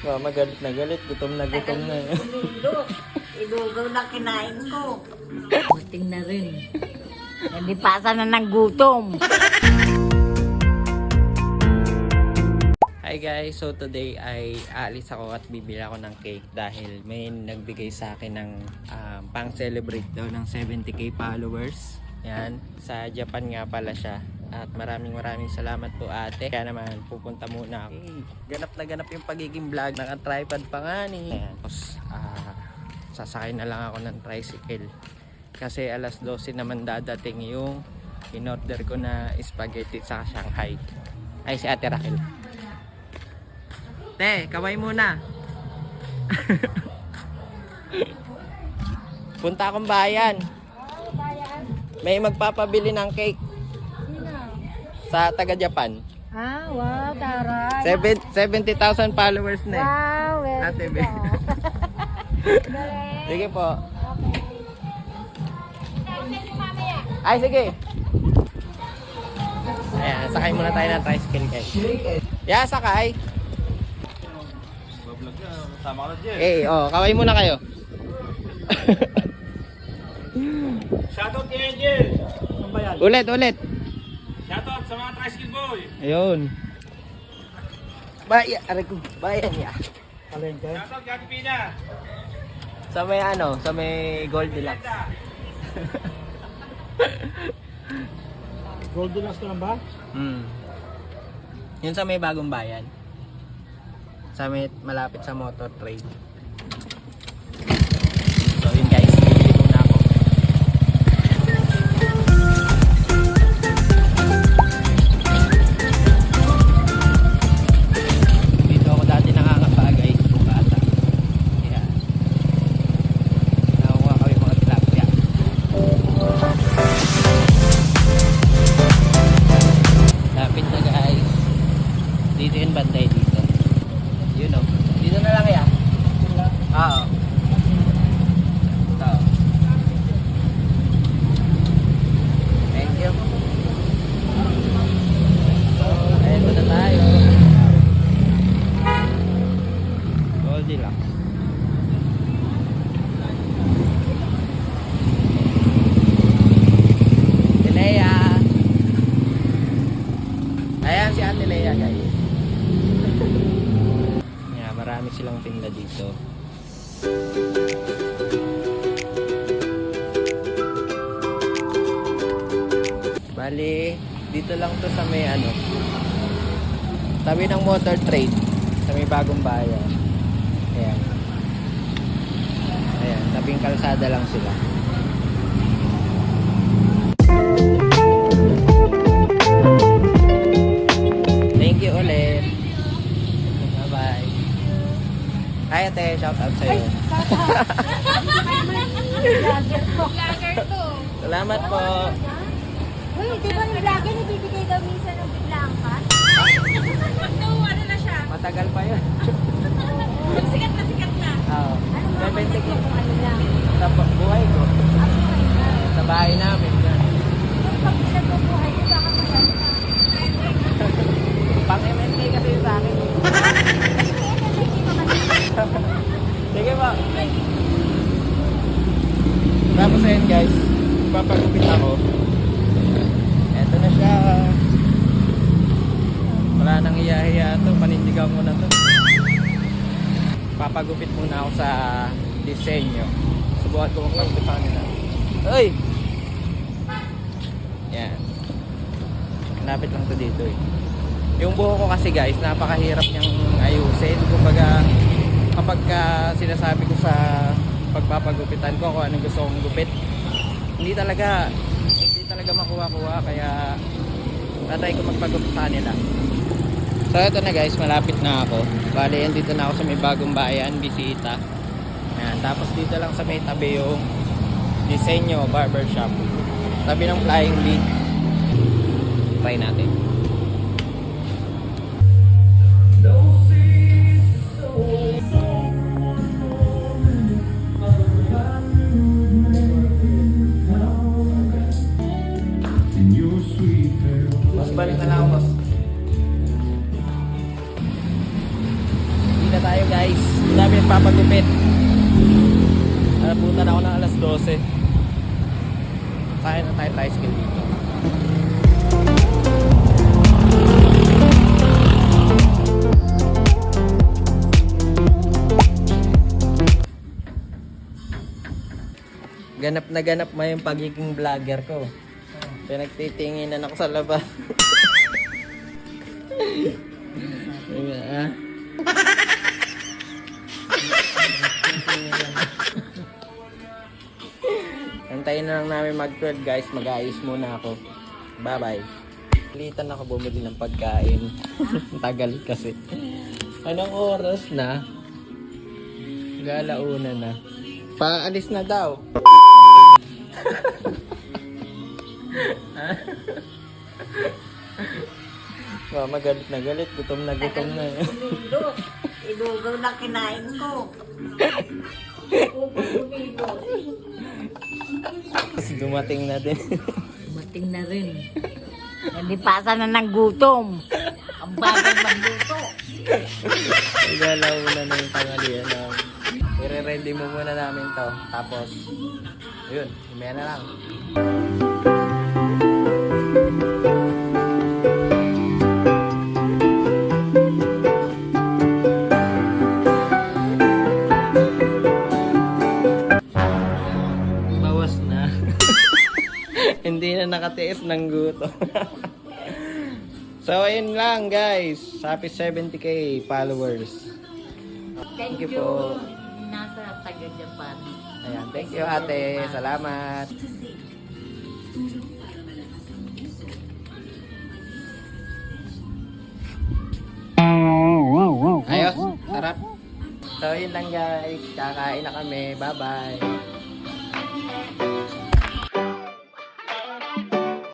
Mama galit na galit. Gutom na gutom na. Ilugaw na kinain ko. Buting na rin. Hindi pasa na ng gutom. Hi guys, so today ay aalis ako at bibili ako ng cake dahil may nagbigay sa akin ng pang celebrate daw ng 70k followers. Yan, sa Japan nga pala siya. At maraming salamat po ate. Kaya naman pupunta muna ako. Ganap na ganap yung pagiging vlog. Naka-tripod pa nga ni. Tapos sasakay na lang ako ng tricycle. Kasi alas 12 naman dadating yung in-order ko na spaghetti sa Shanghai. Ay si Ate Raquel. Te, kaway muna. Punta akong bayan. May magpapabili ng cake. Sa taga Japan. Ah, wow, taray. 70,000 followers na eh. Wow, very Ate good. Be. Sige po. Ay, sige. Ayan, sakay muna tayo ng tricycle guys. Yeah, sakay. Tama ka na dyan. Kaway muna kayo. Shoutout kay Angel. Ano ba yan? Ulit. Shoutout sa mga tricycle boy. Ayun. Bayan ya. Shoutout kay Ate Pina. Sa may Goldilocks. Goldilocks ka lang ba? Yun sa may bagong bayan. Sa may malapit sa motor trade. So yun guys, bibili muna ako. Dito ako dati nakakapagay sa bata. Kaya nakuha kami mga tilapia. Lapit na guys. Dito yung banday dito. You know. Dito na lang yan. Oo. Ito. Thank you. Ayan na tayo. Goldilocks. Si Leia. Ayan si Ate Leia guys. Marami silang tinda dito. Bali, dito lang to sa may tabi ng motor trade sa may bagong bayan. Ayan. Ayan, tabing kalsada lang sila. Thank you ulit. Bye-bye. Hi ate, shout out sa'yo. Vlogger to. Salamat po. Uy, di ba yung vlogger nabibigay daw minsan ng biglaan ka? No, ano na siya? Matagal pa yun. Sikat na. Oo. Ano mga 70 kontak mo kung ano lang? Sa buhay ko. Ako kayo. Sa bahay namin. Yung pag nagbubuhay ko, baka masaya ka. Pang MNK kasi sa akin. Sige po. Tapos ayun guys, papagupit ako. Eto na siya. Wala nang hiya-hiya to, panindigaw ko na to. Papagupit muna ako sa disenyo. Subukan ko magpagupit sa kanila. Uy! Yan. Malapit lang to dito eh. Yung buho ko kasi guys, napakahirap niyang ayusin. Kumbaga, kapag sinasabi ko sa pagpapagupitan ko kung anong gusto kong gupit, hindi talaga makuha-kuha. Kaya tatry ko magpagupit sa nila. So ito na guys, malapit na ako. Bali, dito na ako sa may bagong bayan, Bisita. Ayan, tapos dito lang sa may tabi yung Disenyo Barbershop. Tabi ng Flying Bee. Try natin. Mas balik na lang ako, boss. Hindi na tayo guys. Ang dami nagpapagupit. Nalabutan ako ng alas 12. Kaya na tayo tricycle dito. Ganap mo yung pagiging vlogger ko. Pinagtitinginan ako sa labas. Ah. Antayin na lang namin mag-12 guys. Mag-aayos muna ako. Bye-bye. Pilitan ako bumili ng pagkain. Tagal kasi. Anong oras na? Galauna na. Paalis na daw. Mama galit na galit. Gutom na gutom na. Ibugaw na kinain ko. Tapos dumating na din. Dumating na rin. Hindi pasa na ng gutom. Ang bagal magluto. Galauna na yung tanghalian namin. I-ready mo muna namin to. Tapos, yun. Himaya na lang. Bawas na. Hindi na nakatiis ng gutom. So, ayun lang guys. Happy 70k followers. Thank you you. po. Nasa taga-Japan. Ayan, thank you ate. Salamat. Ayos, sarap. So yun lang guys, kakain na kami. Bye bye.